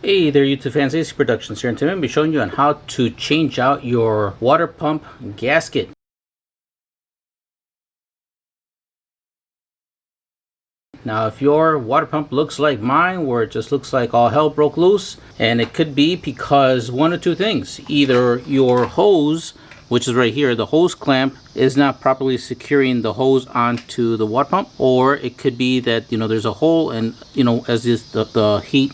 Hey there YouTube fans, AC Productions here, and today I'm going to be showing you on how to change out your water pump gasket. Now if your water pump looks like mine, where it just looks like all hell broke loose, and it could be because one of two things: either your hose, which is right here, the hose clamp is not properly securing the hose onto the water pump, or it could be that there's a hole, and as the heat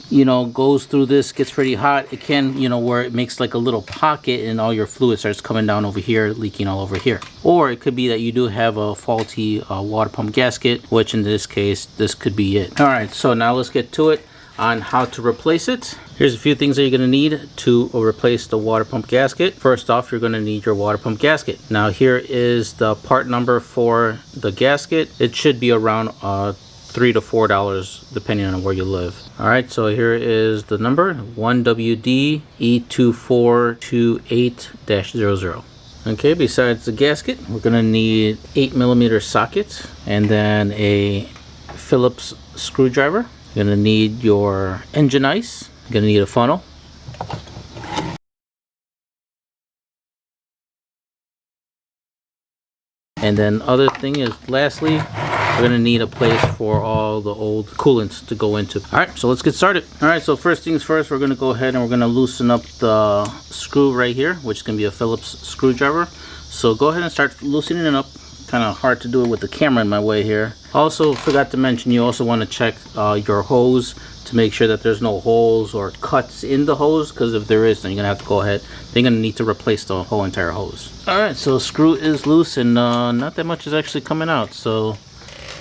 goes through this, gets pretty hot, it can where it makes like a little pocket and all your fluid starts coming down over here, leaking all over here. Or it could be that you do have a faulty water pump gasket, which in this case this could be it. All right, so now let's get to it on how to replace it. Here's a few things that you're going to need to replace the water pump gasket. First off, you're going to need your water pump gasket. Now here is the part number for the gasket. It should be around $3 to $4 depending on where you live. Alright, so here is the number: 1WD E2428-00. Okay, besides the gasket, we're going to need 8mm sockets and then a Phillips screwdriver. You're going to need your engine ice. You're going to need a funnel. And then other thing is, lastly, we're going to need a place for all the old coolant to go into. Alright, so let's get started. Alright, so first things first, we're going to go ahead and we're going to loosen up the screw right here, which is going to be a Phillips screwdriver. So go ahead and start loosening it up. Kind of hard to do it with the camera in my way here. Also forgot to mention, you also want to check your hose to make sure that there's no holes or cuts in the hose, because if there is, then you're gonna have to go ahead, they're gonna need to replace the whole entire hose. Alright, so screw is loose and not that much is actually coming out, so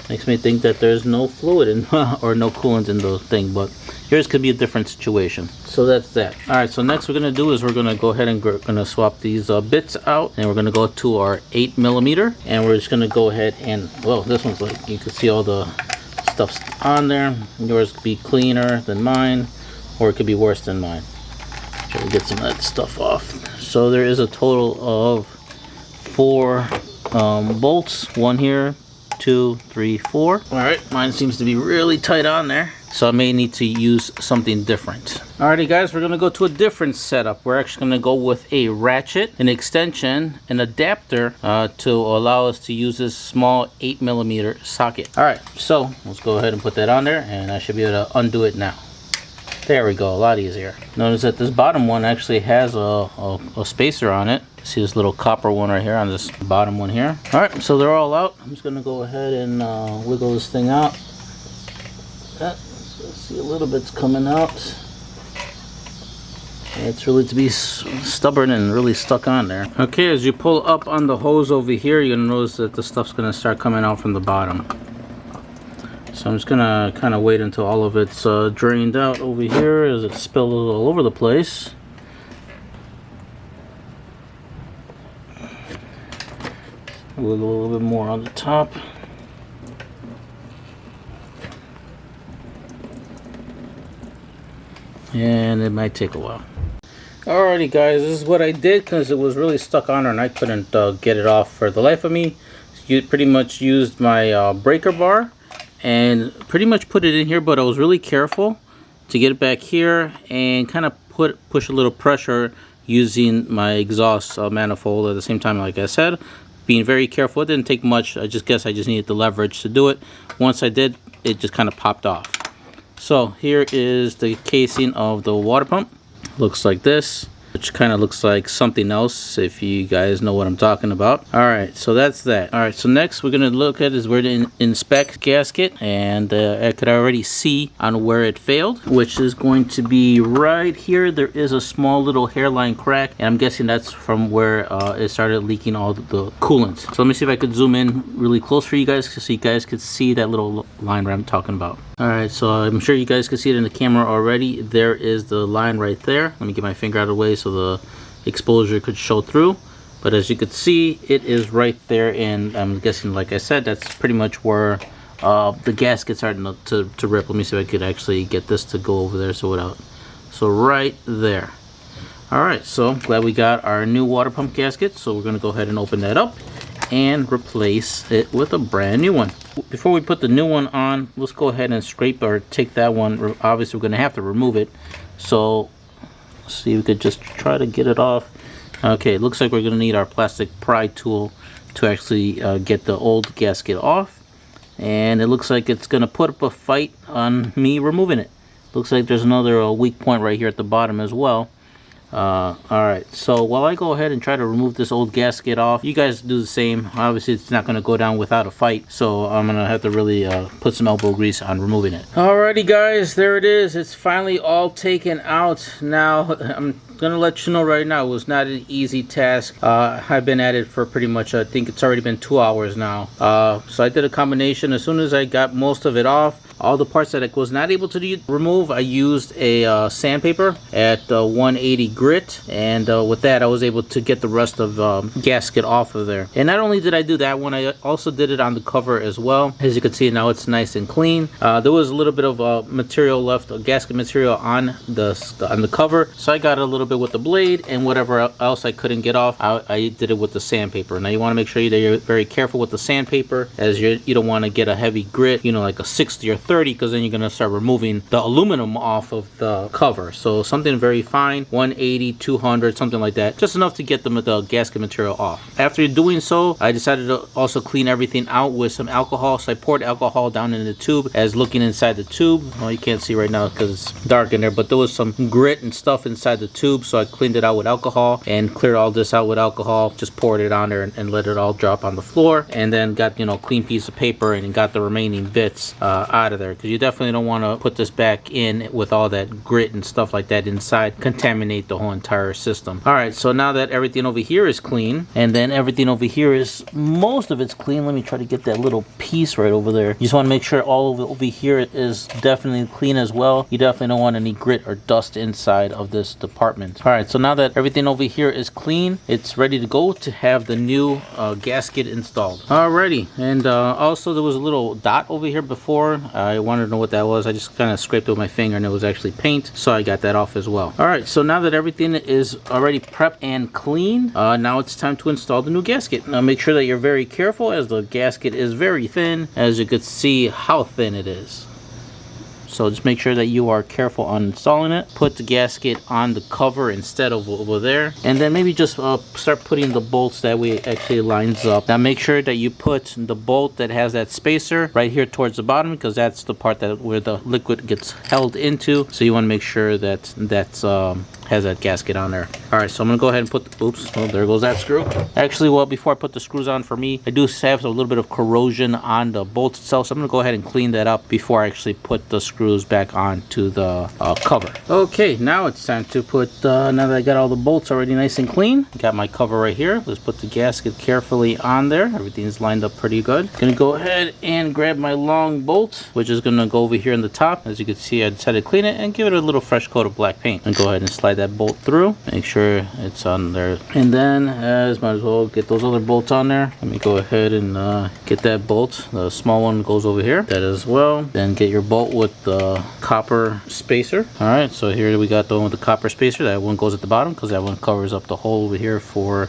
makes me think that there's no fluid in or no coolant in the thing, but yours could be a different situation. So that's that. Alright, so next we're gonna do is we're gonna go ahead and we're gonna swap these bits out, and we're gonna go to our 8mm, and we're just gonna go ahead and, well, this one's like, you can see all the stuff's on there. Yours could be cleaner than mine, or it could be worse than mine. Try to get some of that stuff off. So there is a total of 4 bolts. One here, 2, 3, 4. Alright, mine seems to be really tight on there, so I may need to use something different. Alrighty guys, we're going to go to a different setup. We're actually going to go with a ratchet, an extension, an adapter to allow us to use this small 8mm socket. Alright, so let's go ahead and put that on there, and I should be able to undo it now. There we go, a lot easier. Notice that this bottom one actually has a spacer on it. See this little copper one right here on this bottom one here. Alright, so they're all out. I'm just going to go ahead and wiggle this thing out. Let's see, a little bit's coming out. It's really to be stubborn and really stuck on there. Okay, as you pull up on the hose over here, you're going to notice that the stuff's going to start coming out from the bottom. So I'm just going to kind of wait until all of it's drained out over here, as it spilled all over the place. A little bit more on the top. And it might take a while. Alrighty guys, this is what I did, because it was really stuck on her and I couldn't get it off for the life of me. You pretty much used my breaker bar and pretty much put it in here, but I was really careful to get it back here and kind of push a little pressure using my exhaust manifold at the same time, like I said. Being very careful. It didn't take much. I guess I just needed the leverage to do it. Once I did, it just kind of popped off. So here is the casing of the water pump. Looks like this, which kind of looks like something else, if you guys know what I'm talking about. Alright, so that's that. Alright, so next we're going to look at is where to inspect gasket, and I could already see on where it failed, which is going to be right here. There is a small little hairline crack, and I'm guessing that's from where it started leaking all the coolant. So let me see if I could zoom in really close for you guys, so you guys could see that little line where I'm talking about. Alright, so I'm sure you guys can see it in the camera already. There is the line right there. Let me get my finger out of the way so the exposure could show through. But as you can see, it is right there, and I'm guessing, like I said, that's pretty much where the gasket's starting to rip. Let me see if I could actually get this to go over there so right there. Alright, so glad we got our new water pump gasket. So we're going to go ahead and open that up and replace it with a brand new one. Before we put the new one on, let's go ahead and scrape or take that one. Obviously we're going to have to remove it, So see if we could just try to get it off. Okay, it looks like we're gonna need our plastic pry tool to actually get the old gasket off, and it looks like it's gonna put up a fight on me removing it. Looks like there's another weak point right here at the bottom as well. Alright, so while I go ahead and try to remove this old gasket off, you guys do the same. Obviously it's not going to go down without a fight, so I'm going to have to really put some elbow grease on removing it. Alrighty guys, there it is. It's finally all taken out. Now I'm gonna let you know right now, it was not an easy task. I've been at it for pretty much, I think it's already been 2 hours now. So I did a combination. As soon as I got most of it off, all the parts that I was not able to remove, I used a sandpaper at 180 grit, and with that I was able to get the rest of gasket off of there. And not only did I do that one, I also did it on the cover as well. As you can see now, it's nice and clean. There was a little bit of material left, gasket material on the cover, so I got a little bit with the blade, and whatever else I couldn't get off, I did it with the sandpaper. Now you want to make sure that you're very careful with the sandpaper, as you don't want to get a heavy grit, you know, like a 60 or 30, because then you're going to start removing the aluminum off of the cover. So something very fine, 180, 200, something like that, just enough to get the gasket material off. After doing so, I decided to also clean everything out with some alcohol. So I poured alcohol down in the tube. As looking inside the tube, well, you can't see right now because it's dark in there, but there was some grit and stuff inside the tube, so I cleaned it out with alcohol and cleared all this out with alcohol. Just poured it on there and let it all drop on the floor, and then got, you know, clean piece of paper and got the remaining bits out of there, because you definitely don't want to put this back in with all that grit and stuff like that inside, contaminate the whole entire system. All right, so now that everything over here is clean, and then everything over here is, most of it's clean. Let me try to get that little piece right over there. You just want to make sure all of it over here is definitely clean as well. You definitely don't want any grit or dust inside of this department. All right, so now that everything over here is clean, it's ready to go to have the new gasket installed. Alrighty, and also there was a little dot over here before. I wanted to know what that was. I just kind of scraped it with my finger and it was actually paint, so I got that off as well. Alright, so now that everything is already prepped and clean, now it's time to install the new gasket. Now make sure that you're very careful, as the gasket is very thin, as you can see how thin it is. So just make sure that you are careful on installing it. Put the gasket on the cover instead of over there, and then maybe just start putting the bolts that way it actually lines up. Now make sure that you put the bolt that has that spacer right here towards the bottom, because that's the part that where the liquid gets held into. So you want to make sure that that's has that gasket on there. All right, so I'm gonna go ahead and put the, oops, oh, there goes that screw. Actually, well, before I put the screws on, for me, I do have a little bit of corrosion on the bolt itself, so I'm gonna go ahead and clean that up before I actually put the screws back onto the cover. Okay, now it's time to put, now that I got all the bolts already nice and clean, got my cover right here. Let's put the gasket carefully on there. Everything's lined up pretty good. Gonna go ahead and grab my long bolt, which is gonna go over here on the top. As you can see, I decided to clean it and give it a little fresh coat of black paint. And go ahead and slide that bolt through, make sure it's on there, and then might as well get those other bolts on there. Let me go ahead and get that bolt. The small one goes over here, that as well. Then get your bolt with the copper spacer. All right, so here we got the one with the copper spacer. That one goes at the bottom because that one covers up the hole over here for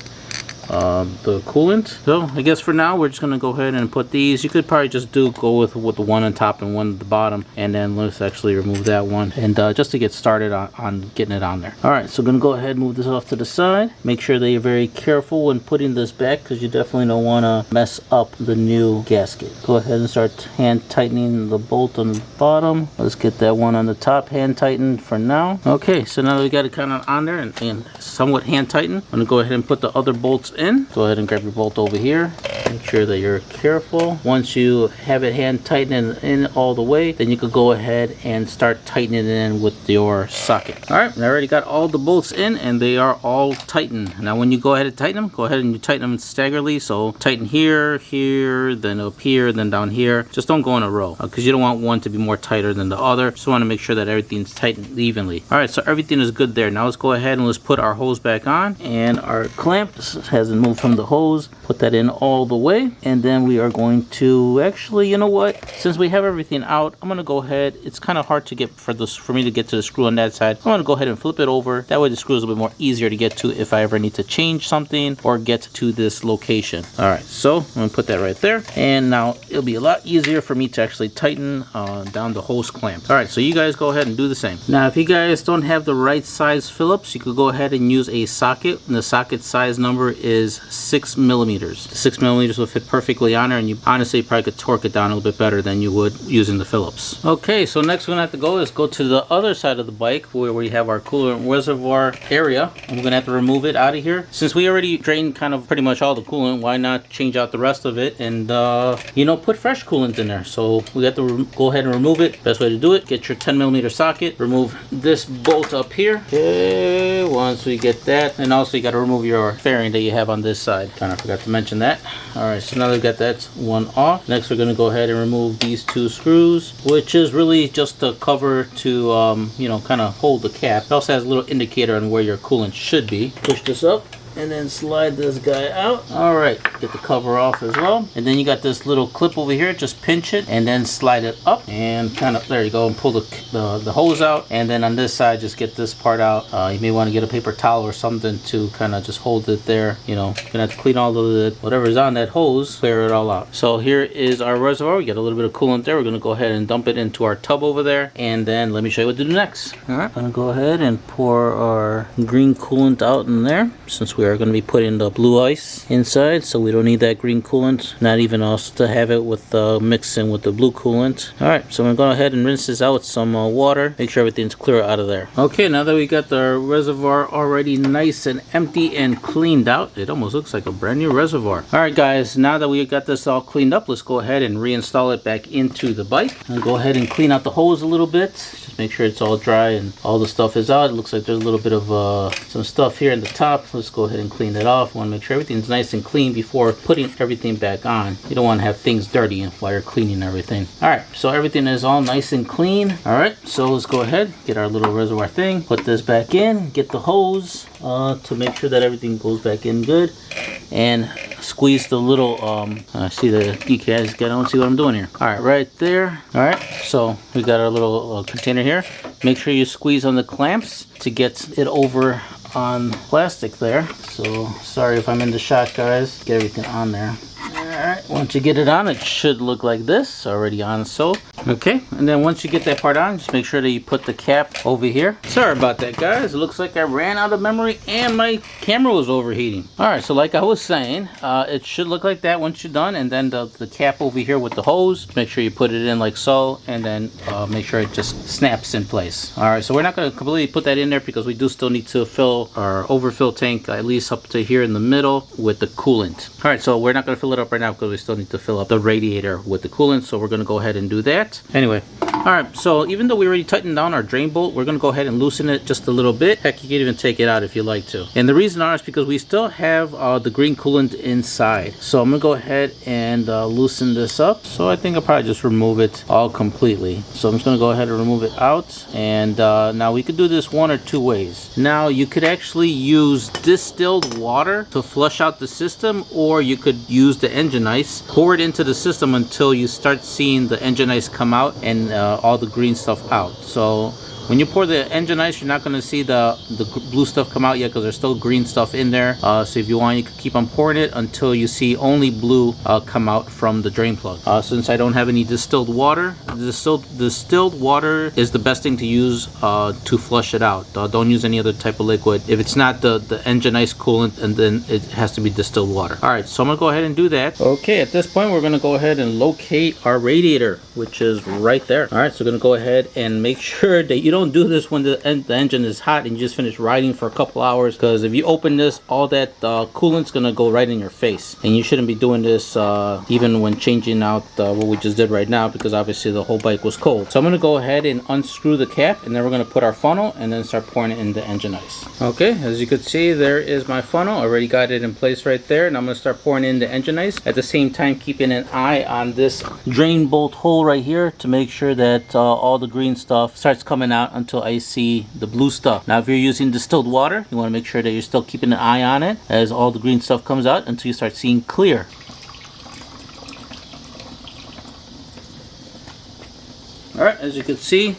the coolant. So I guess for now we're just gonna go ahead and put these. You could probably just go with the one on top and one at the bottom, and then let's actually remove that one, and just to get started on getting it on there. All right, so I'm gonna go ahead and move this off to the side. Make sure that you're very careful when putting this back, because you definitely don't want to mess up the new gasket. Go ahead and start hand tightening the bolt on the bottom. Let's get that one on the top hand tightened for now. Okay, so now that we got it kind of on there and somewhat hand tightened, I'm gonna go ahead and put the other bolts in. Go ahead and grab your bolt over here. Make sure that you're careful. Once you have it hand tightened in all the way, then you could go ahead and start tightening it in with your socket. All right, I already got all the bolts in and they are all tightened. Now when you go ahead and tighten them, go ahead and you tighten them staggerly. So tighten here, here, then up here, then down here. Just don't go in a row, because you don't want one to be more tighter than the other. Just want to make sure that everything's tightened evenly. All right, so everything is good there. Now let's go ahead and let's put our hose back on, and our clamp has hasn't moved from the hose. Put that in all the way, and then we are going to actually, you know what, since we have everything out, I'm gonna go ahead. It's kind of hard to get for me to get to the screw on that side. I'm gonna go ahead and flip it over. That way the screw is a little bit more easier to get to if I ever need to change something or get to this location. All right, so I'm gonna put that right there, and now it'll be a lot easier for me to actually tighten down the hose clamp. All right, so you guys go ahead and do the same. Now, if you guys don't have the right size Phillips, you could go ahead and use a socket, and the socket size number is 6 millimeters. 6 millimeters will fit perfectly on there, and you honestly probably could torque it down a little bit better than you would using the Phillips. Okay, so next we're gonna have to go to the other side of the bike where we have our coolant reservoir area, and we're gonna have to remove it out of here. Since we already drained kind of pretty much all the coolant, why not change out the rest of it and you know, put fresh coolant in there? So we have to go ahead and remove it. Best way to do it, get your 10 millimeter socket, remove this bolt up here. Okay, once we get that, and also you got to remove your fairing that you have on this side. Kind of forgot to mention that. All right, so now that we've got that one off, next we're going to go ahead and remove these 2 screws, which is really just a cover to you know, kind of hold the cap. It also has a little indicator on where your coolant should be. Push this up and then slide this guy out. All right, get the cover off as well, and then you got this little clip over here. Just pinch it and then slide it up, and kind of, there you go, and pull the hose out. And then on this side, just get this part out. You may want to get a paper towel or something to kind of just hold it there. You know, you're gonna have to clean all of the whatever's on that hose, clear it all out. So here is our reservoir. We got a little bit of coolant there. We're gonna go ahead and dump it into our tub over there, and then let me show you what to do next. All right, I'm gonna go ahead and pour our green coolant out in there, since we are going to be putting the blue ice inside, so we don't need that green coolant, not even also to have it with mixing with the blue coolant. All right, so I'm going to go ahead and rinse this out with some water, make sure everything's clear out of there. Okay, now that we got the reservoir already nice and empty and cleaned out, it almost looks like a brand new reservoir. All right guys, now that we got this all cleaned up, let's go ahead and reinstall it back into the bike. I'll go ahead and clean out the hose a little bit, just make sure it's all dry and all the stuff is out. It looks like there's a little bit of some stuff here in the top. Let's go ahead and clean that off. Want to make sure everything's nice and clean before putting everything back on. You don't want to have things dirty while you're cleaning everything. All right, so everything is all nice and clean. All right, so let's go ahead, get our little reservoir thing, put this back in, get the hose to make sure that everything goes back in good, and squeeze the little see the, you guys don't see what I'm doing here. All right, right there. All right, so we got our little container here. Make sure you squeeze on the clamps to get it over on plastic there. So sorry if I'm in the shot, guys. Get everything on there. Alright, once you get it on, it should look like this, already on so. Okay, and then once you get that part on, just make sure that you put the cap over here. Sorry about that, guys. It looks like I ran out of memory and my camera was overheating. Alright, so like I was saying, it should look like that once you're done, and then the cap over here with the hose, make sure you put it in like so, and then make sure it just snaps in place. Alright, so we're not going to completely put that in there because we do still need to fill our overfill tank at least up to here in the middle with the coolant. Alright, so we're not going to fill it up right now because we still need to fill up the radiator with the coolant, so we're going to go ahead and do that. Anyway, alright, so even though we already tightened down our drain bolt, we're going to go ahead and loosen it just a little bit. Heck, you can even take it out if you like to. And the reason is because we still have the green coolant inside. So I'm going to go ahead and loosen this up. So I think I'll probably just remove it all completely. So I'm just going to go ahead and remove it out. And now we could do this one or two ways. Now you could actually use distilled water to flush out the system, or you could use the engine ice, pour it into the system until you start seeing the engine ice come out and all the green stuff out. So when you pour the engine ice, you're not going to see the blue stuff come out yet because there's still green stuff in there. So if you want, you can keep on pouring it until you see only blue come out from the drain plug. Since I don't have any distilled water, distilled water is the best thing to use to flush it out. Don't use any other type of liquid. If it's not the engine ice coolant, and then it has to be distilled water. Alright, so I'm going to go ahead and do that. Okay, at this point we're going to go ahead and locate our radiator, which is right there. Alright, so we're going to go ahead and make sure that you don't do this when the engine is hot and you just finish riding for a couple hours, because if you open this, all that coolant's gonna go right in your face, and you shouldn't be doing this even when changing out what we just did right now, because obviously the whole bike was cold. So I'm gonna go ahead and unscrew the cap, and then we're gonna put our funnel and then start pouring it in the engine ice. Okay, as you can see, there is my funnel. I already got it in place right there, and I'm gonna start pouring in the engine ice, at the same time keeping an eye on this drain bolt hole right here to make sure that all the green stuff starts coming out out until I see the blue stuff. Now if you're using distilled water, you want to make sure that you're still keeping an eye on it as all the green stuff comes out until you start seeing clear. Alright, as you can see,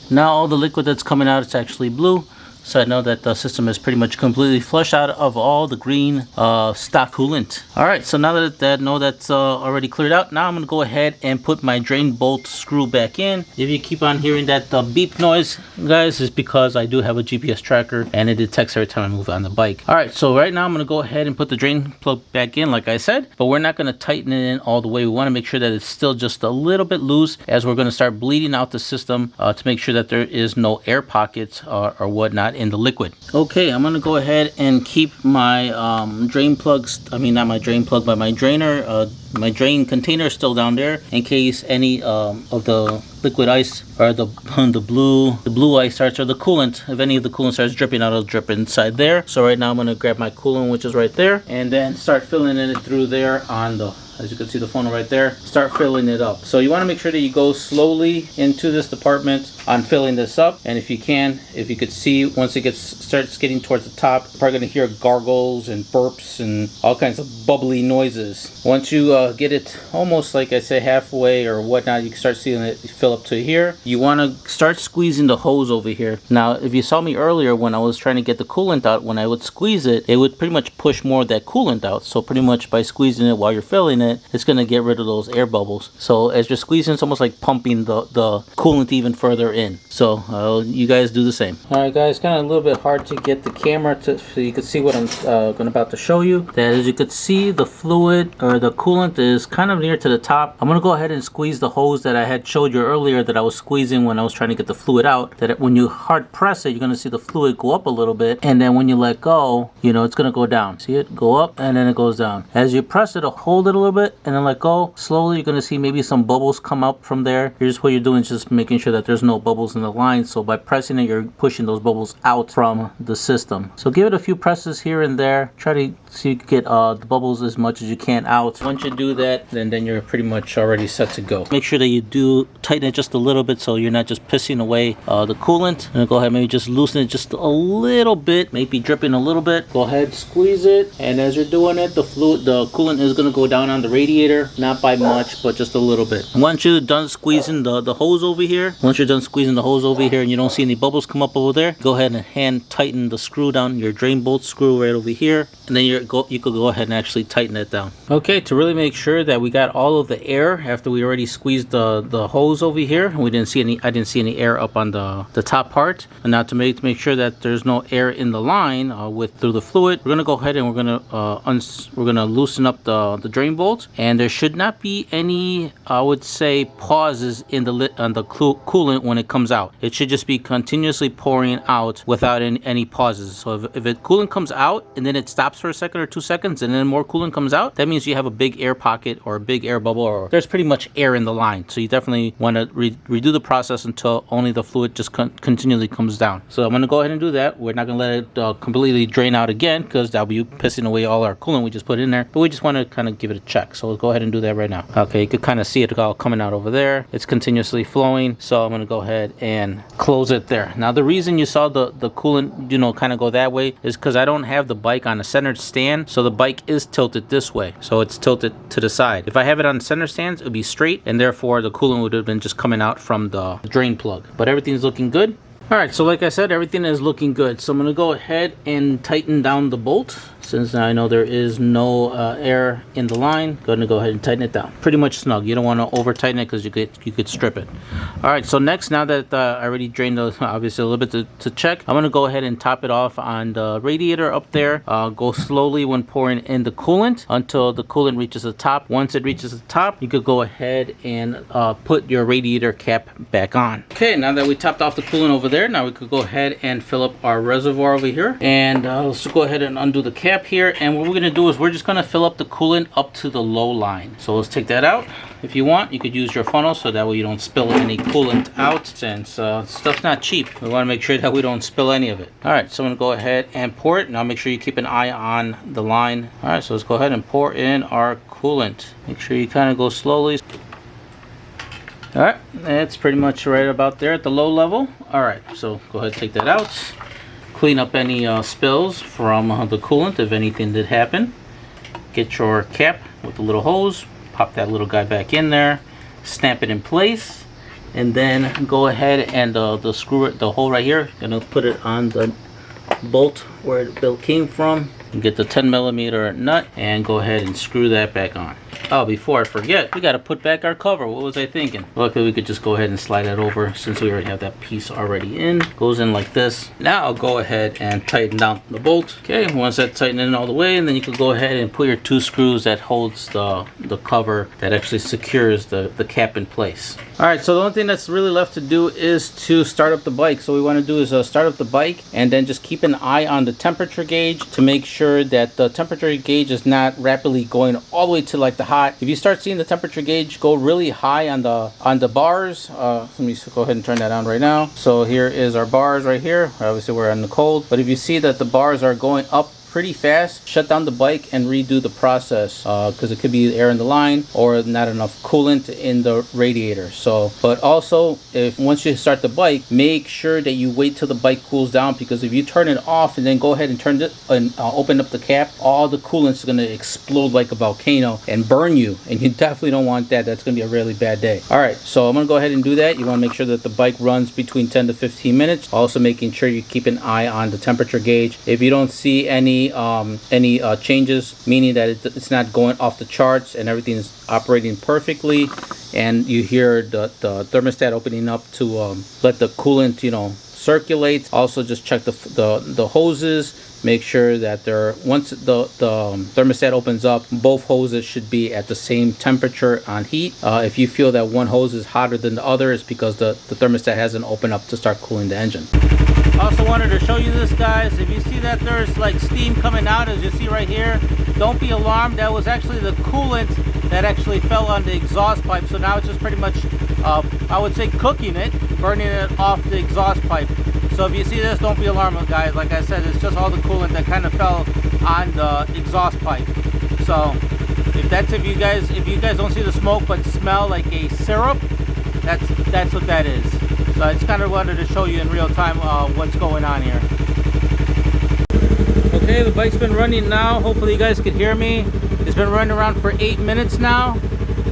now all the liquid that's coming out, it's actually blue. So I know that the system is pretty much completely flushed out of all the green stock coolant. Alright, so now that I know that's already cleared out, now I'm going to go ahead and put my drain bolt screw back in. If you keep on hearing that beep noise, guys, it's because I do have a GPS tracker and it detects every time I move on the bike. Alright, so right now I'm going to go ahead and put the drain plug back in like I said, but we're not going to tighten it in all the way. We want to make sure that it's still just a little bit loose as we're going to start bleeding out the system to make sure that there is no air pockets or whatnot in the liquid. Okay, I'm gonna go ahead and keep my drain plugs, I mean not my drain plug, but my drainer, my drain container still down there in case any of the liquid ice or the blue ice starts, or the coolant, if any of the coolant starts dripping out, it'll drip inside there. So right now I'm gonna grab my coolant, which is right there, and then start filling it through there on the, as you can see the funnel right there, start filling it up. So you want to make sure that you go slowly into this department on filling this up, and if you could see, once it starts getting towards the top, you're probably going to hear gargles and burps and all kinds of bubbly noises. Once you get it almost, like I say, halfway or whatnot, you can start seeing it fill up to here. You want to start squeezing the hose over here. Now if you saw me earlier when I was trying to get the coolant out, when I would squeeze it, it would pretty much push more of that coolant out. So pretty much by squeezing it while you're filling it, it's going to get rid of those air bubbles. So as you're squeezing, it's almost like pumping the coolant even further in. So you guys do the same. Alright guys, kind of a little bit hard to get the camera so you can see what I'm about to show you. That as you can see, the fluid or the coolant is kind of near to the top. I'm going to go ahead and squeeze the hose that I had showed you earlier that I was squeezing when I was trying to get the fluid out. That when you hard press it, you're going to see the fluid go up a little bit, and then when you let go, you know, it's going to go down. See it go up and then it goes down. As you press it, hold it a little bit and then let go. Slowly you're going to see maybe some bubbles come up from there. Here's what you're doing, is just making sure that there's no bubbles in the line. So by pressing it, you're pushing those bubbles out from the system. So give it a few presses here and there. Try to see if you can get the bubbles as much as you can out. Once you do that, then you're pretty much already set to go. Make sure that you do tighten it just a little bit so you're not just pissing away the coolant. And go ahead, maybe just loosen it just a little bit, maybe dripping a little bit. Go ahead, squeeze it, and as you're doing it, the coolant is going to go down on the radiator, not by much, but just a little bit. Once you're done squeezing the hose over here, and you don't see any bubbles come up over there, go ahead and hand tighten the screw down, your drain bolt screw right over here, and then you could go ahead and actually tighten it down. Okay, to really make sure that we got all of the air after we already squeezed the hose over here, I didn't see any air up on the top part. And now to make sure that there's no air in the line through the fluid, we're gonna go ahead and we're gonna loosen up the drain bolt, and there should not be any, I would say, pauses on the coolant when it comes out. It should just be continuously pouring out without any pauses. So if coolant comes out and then it stops for a second or 2 seconds and then more coolant comes out, that means you have a big air pocket or a big air bubble, or there's pretty much air in the line. So you definitely want to redo the process until only the fluid just continually comes down. So I'm going to go ahead and do that. We're not going to let it completely drain out again, because that'll be pissing away all our coolant we just put in there, but we just want to kind of give it a check. So we'll go ahead and do that right now. Okay, you could kind of see it all coming out over there. It's continuously flowing, so I'm going to go ahead and close it there. Now the reason you saw the coolant, you know, kind of go that way is because I don't have the bike on a centered stand, so the bike is tilted this way, so it's tilted to the side. If I have it on center stands, it would be straight, and therefore the coolant would have been just coming out from the drain plug. But everything's looking good. Alright, so like I said, everything is looking good. So I'm going to go ahead and tighten down the bolt. Since I know there is no air in the line, going to go ahead and tighten it down. Pretty much snug. You don't want to over tighten it because you could strip it. Alright, so next, now that I already drained those, obviously a little bit to check, I'm going to go ahead and top it off on the radiator up there. Go slowly when pouring in the coolant until the coolant reaches the top. Once it reaches the top, you could go ahead and put your radiator cap back on. Okay, now that we topped off the coolant over there, now we could go ahead and fill up our reservoir over here. And let's go ahead and undo the cap here, and what we're going to do is we're just going to fill up the coolant up to the low line. So let's take that out. If you want, you could use your funnel so that way you don't spill any coolant out, since stuff's not cheap. We want to make sure that we don't spill any of it. Alright, so I'm going to go ahead and pour it. Now make sure you keep an eye on the line. Alright, so let's go ahead and pour in our coolant. Make sure you kind of go slowly. All right, that's pretty much right about there at the low level. All right, so go ahead and take that out. Clean up any spills from the coolant if anything did happen. Get your cap with the little hose, pop that little guy back in there, snap it in place, and then go ahead and the screw, the hole right here, gonna put it on the bolt where the bolt came from, and get the 10mm nut and go ahead and screw that back on. Oh, before I forget, we got to put back our cover. What was I thinking? Luckily, we could just go ahead and slide that over since we already have that piece already in. Goes in like this. Now I'll go ahead and tighten down the bolt. Okay, once that's tightened in all the way, and then you can go ahead and put your 2 screws that holds the cover that actually secures the cap in place. All right, so the only thing that's really left to do is to start up the bike. So what we want to do is start up the bike and then just keep an eye on the temperature gauge to make sure that the temperature gauge is not rapidly going all the way to like the hot. If you start seeing the temperature gauge go really high on the bars, let me go ahead and turn that on right now. So here is our bars right here. Obviously we're on the cold, but if you see that the bars are going up pretty fast, shut down the bike and redo the process because it could be air in the line or not enough coolant in the radiator. So, but also if once you start the bike, make sure that you wait till the bike cools down, because if you turn it off and then go ahead and turn it and open up the cap, all the coolant's going to explode like a volcano and burn you, and you definitely don't want that. That's going to be a really bad day. All right, so I'm going to go ahead and do that. You want to make sure that the bike runs between 10 to 15 minutes. Also making sure you keep an eye on the temperature gauge. If you don't see any changes, meaning that it's not going off the charts and everything is operating perfectly, and you hear the thermostat opening up to let the coolant, you know, circulate. Also just check the hoses. Make sure that once the thermostat opens up, both hoses should be at the same temperature on heat. If you feel that one hose is hotter than the other, it's because the thermostat hasn't opened up to start cooling the engine. Also wanted to show you this, guys. If you see that there's like steam coming out, as you see right here, don't be alarmed. That was actually the coolant that actually fell on the exhaust pipe. So now it's just pretty much, I would say, cooking it, burning it off the exhaust pipe. So if you see this, don't be alarmed, guys. Like I said, it's just all the coolant that kind of fell on the exhaust pipe. So if you guys don't see the smoke but smell like a syrup, that's what that is. So I just kind of wanted to show you in real time what's going on here. Okay, the bike's been running now. Hopefully you guys could hear me. It's been running around for 8 minutes now,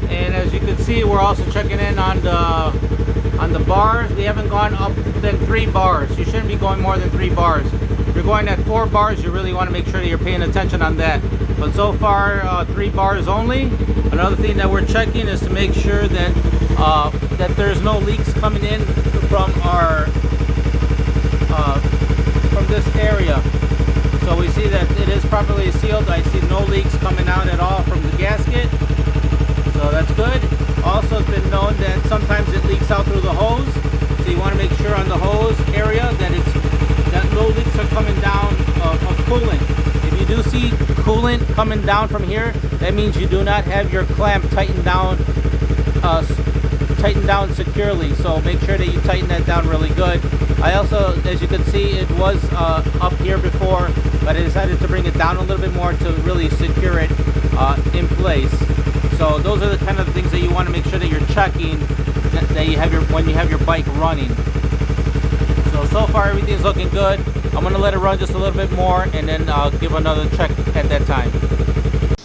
and as you can see, we're also checking in on the bars. We haven't gone up than 3 bars. You shouldn't be going more than 3 bars. If you're going at 4 bars, you really want to make sure that you're paying attention on that. But so far, 3 bars only. Another thing that we're checking is to make sure that that there's no leaks coming in from our from this area. So we see that it is properly sealed. I see no leaks coming out at all from the gasket, so that's good. Also, it's been known that sometimes it leaks out through the hose, so you want to make sure on the hose area that no leaks are coming down of coolant. If you do see coolant coming down from here, that means you do not have your clamp tightened down securely, so make sure that you tighten that down really good. I also, as you can see, it was up here before, but I decided to bring it down a little bit more to really secure it in place. So those are the kind of things that you want to make sure that you're checking that you have when you have your bike running. So far everything's looking good. I'm going to let it run just a little bit more, and then I'll give another check at that time.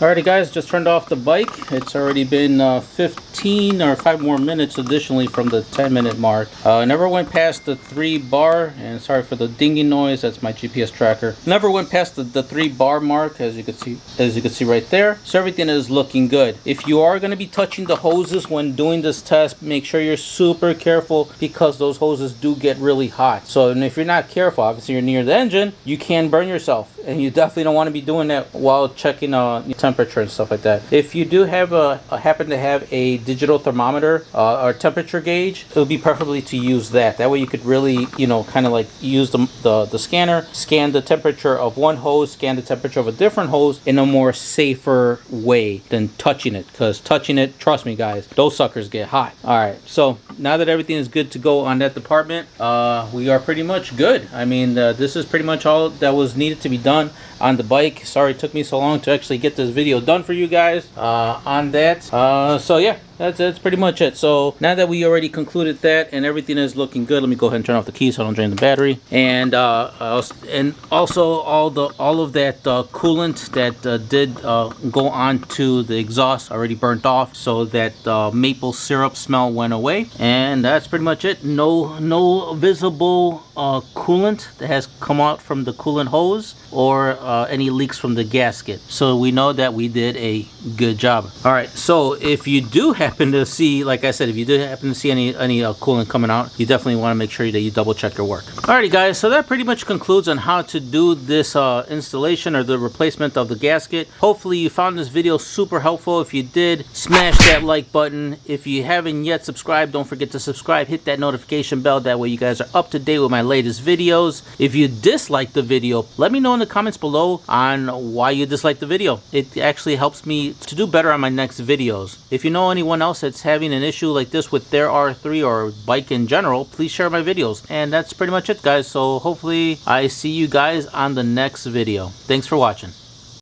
Alrighty guys, just turned off the bike. It's already been 15 or 5 more minutes additionally from the 10-minute mark. Never went past the 3 bar, and sorry for the dinging noise, that's my GPS tracker. Never went past the 3 bar mark, as you can see right there. So everything is looking good. If you are going to be touching the hoses when doing this test, make sure you're super careful, because those hoses do get really hot. So, and if you're not careful, obviously you're near the engine, you can burn yourself, and you definitely don't want to be doing that while checking temperature and stuff like that. If you do have happen to have a digital thermometer or temperature gauge, it would be preferably to use that. That way you could really, kind of like use the scanner, scan the temperature of one hose, scan the temperature of a different hose in a more safer way than touching it, because touching it, trust me guys, those suckers get hot. Alright, so now that everything is good to go on that department, we are pretty much good. I mean, this is pretty much all that was needed to be done on the bike. Sorry it took me so long to actually get this video done for you guys on that. So yeah, that's pretty much it. So now that we already concluded that and everything is looking good, let me go ahead and turn off the key so I don't drain the battery. And also all of that coolant that did go onto the exhaust already burnt off, so that maple syrup smell went away. And that's pretty much it. No visible coolant that has come out from the coolant hose or any leaks from the gasket. So we know that we did a good job. All right, so if you do happen to see, like I said, if you do happen to see any coolant coming out, you definitely want to make sure that you double check your work. Alrighty guys, so that pretty much concludes on how to do this installation or the replacement of the gasket. Hopefully you found this video super helpful. If you did, smash that like button. If you haven't yet subscribed, don't forget to subscribe. Hit that notification bell, that way you guys are up to date with my latest videos. If you dislike the video, let me know in the comments below on why you dislike the video. It actually helps me to do better on my next videos. If you know anyone else that's having an issue like this with their R3 or bike in general, please share my videos. And that's pretty much it guys, so hopefully I see you guys on the next video. Thanks for watching.